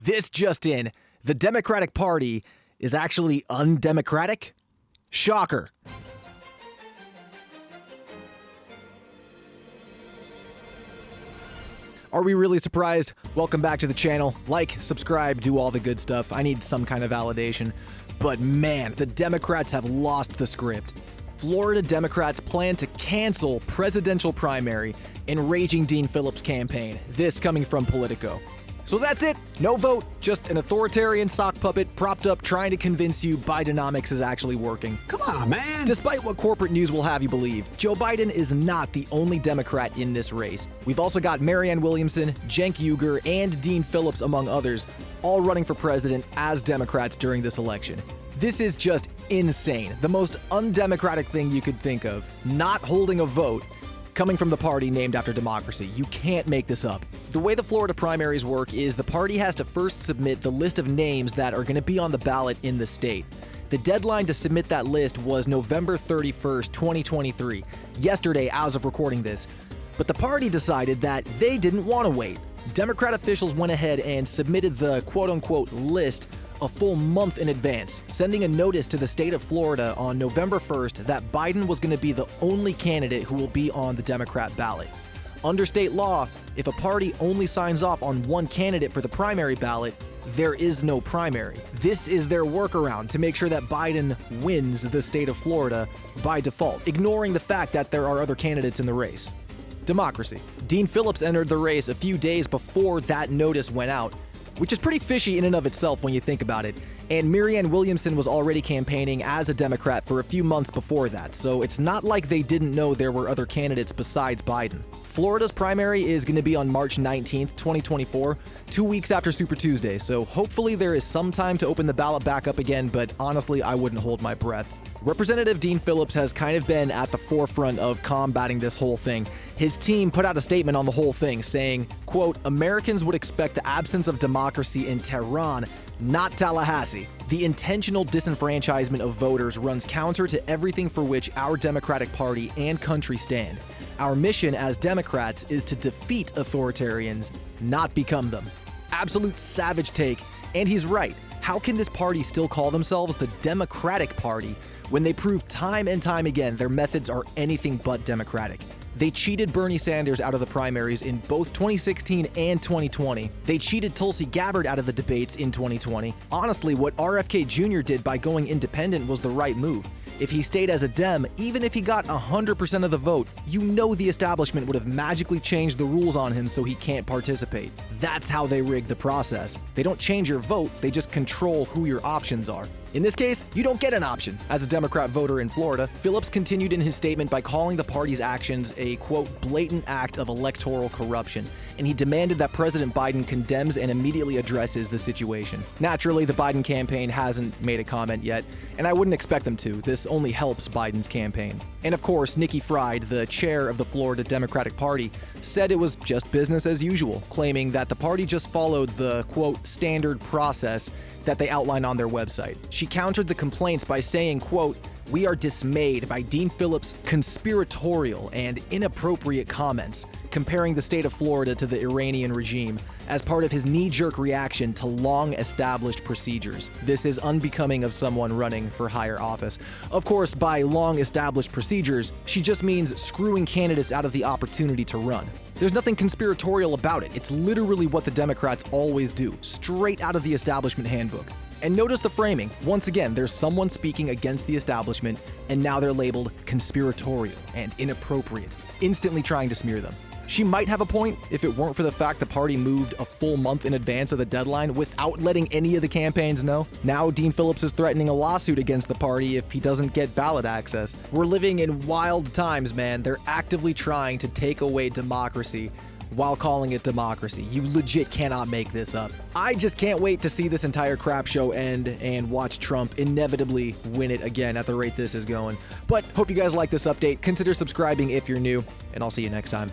This just in, the Democratic Party is actually undemocratic? Shocker. Are we really surprised? Welcome back to the channel. Like, subscribe, do all the good stuff. I need some kind of validation. But man, the Democrats have lost the script. Florida Democrats plan to cancel presidential primary and raging Dean Phillips campaign. This coming from Politico. So that's it. No vote, just an authoritarian sock puppet propped up trying to convince you Bidenomics is actually working. Come on, man. Despite what corporate news will have you believe, Joe Biden is not the only Democrat in this race. We've also got Marianne Williamson, Cenk Uygur, and Dean Phillips, among others, all running for president as Democrats during this election. This is just insane. The most undemocratic thing you could think of. Not holding a vote coming from the party named after democracy. You can't make this up. The way the Florida primaries work is the party has to first submit the list of names that are going to be on the ballot in the state. The deadline to submit that list was November 31st, 2023, yesterday as of recording this. But the party decided that they didn't want to wait. Democrat officials went ahead and submitted the quote-unquote list a full month in advance, sending a notice to the state of Florida on November 1st that Biden was going to be the only candidate who will be on the Democrat ballot. Under state law, if a party only signs off on one candidate for the primary ballot, there is no primary. This is their workaround to make sure that Biden wins the state of Florida by default, ignoring the fact that there are other candidates in the race. Democracy. Dean Phillips entered the race a few days before that notice went out, which is pretty fishy in and of itself when you think about it. And Marianne Williamson was already campaigning as a Democrat for a few months before that, so it's not like they didn't know there were other candidates besides Biden. Florida's primary is going to be on March 19th, 2024, 2 weeks after Super Tuesday, so hopefully there is some time to open the ballot back up again, but honestly, I wouldn't hold my breath. Representative Dean Phillips has kind of been at the forefront of combating this whole thing. His team put out a statement on the whole thing saying, quote, "Americans would expect the absence of democracy in Tehran, not Tallahassee. The intentional disenfranchisement of voters runs counter to everything for which our Democratic Party and country stand. Our mission as Democrats is to defeat authoritarians, not become them." Absolute savage take, and he's right. How can this party still call themselves the Democratic Party when they prove time and time again their methods are anything but democratic? They cheated Bernie Sanders out of the primaries in both 2016 and 2020. They cheated Tulsi Gabbard out of the debates in 2020. Honestly, what RFK Jr. did by going independent was the right move. If he stayed as a Dem, even if he got 100% of the vote, you know the establishment would have magically changed the rules on him so he can't participate. That's how they rig the process. They don't change your vote, they just control who your options are. In this case, you don't get an option. As a Democrat voter in Florida, Phillips continued in his statement by calling the party's actions a, quote, blatant act of electoral corruption, and he demanded that President Biden condemns and immediately addresses the situation. Naturally, the Biden campaign hasn't made a comment yet, and I wouldn't expect them to. This only helps Biden's campaign. And of course, Nikki Fried, the chair of the Florida Democratic Party, said it was just business as usual, claiming that the party just followed the, quote, standard process that they outline on their website. She countered the complaints by saying, quote, "We are dismayed by Dean Phillips' conspiratorial and inappropriate comments, comparing the state of Florida to the Iranian regime as part of his knee-jerk reaction to long-established procedures. This is unbecoming of someone running for higher office." Of course, by long-established procedures, she just means screwing candidates out of the opportunity to run. There's nothing conspiratorial about it. It's literally what the Democrats always do, straight out of the establishment handbook. And notice the framing. Once again, there's someone speaking against the establishment, and now they're labeled conspiratorial and inappropriate, instantly trying to smear them. She might have a point if it weren't for the fact the party moved a full month in advance of the deadline without letting any of the campaigns know. Now Dean Phillips is threatening a lawsuit against the party if he doesn't get ballot access. We're living in wild times, man. They're actively trying to take away democracy while calling it democracy. You legit cannot make this up. I just can't wait to see this entire crap show end and watch Trump inevitably win it again at the rate this is going. But hope you guys like this update. Consider subscribing if you're new, and I'll see you next time.